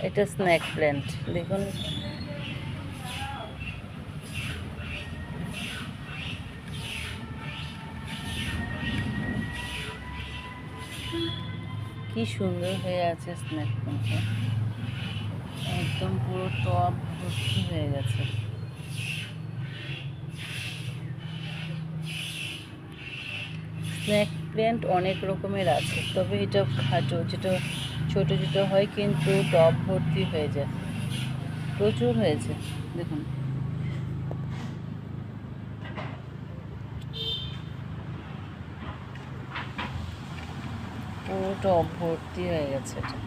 এটা snake plant দেখুন। কি সুন্দর হয়ে আছে স্নেক প্ল্যান্টটা, একদম পুরো টব ভর্তি হয়ে গেছে। স্নেক প্ল্যান্ট অনেক রকমের আছে, তবে এটা খাটো, যেটা ছোট ছোট হয় কিন্তু টব ভর্তি হয়ে যায়। প্রচুর হয়েছে দেখুন, পুরো টব ভর্তি হয়ে গেছে এটা।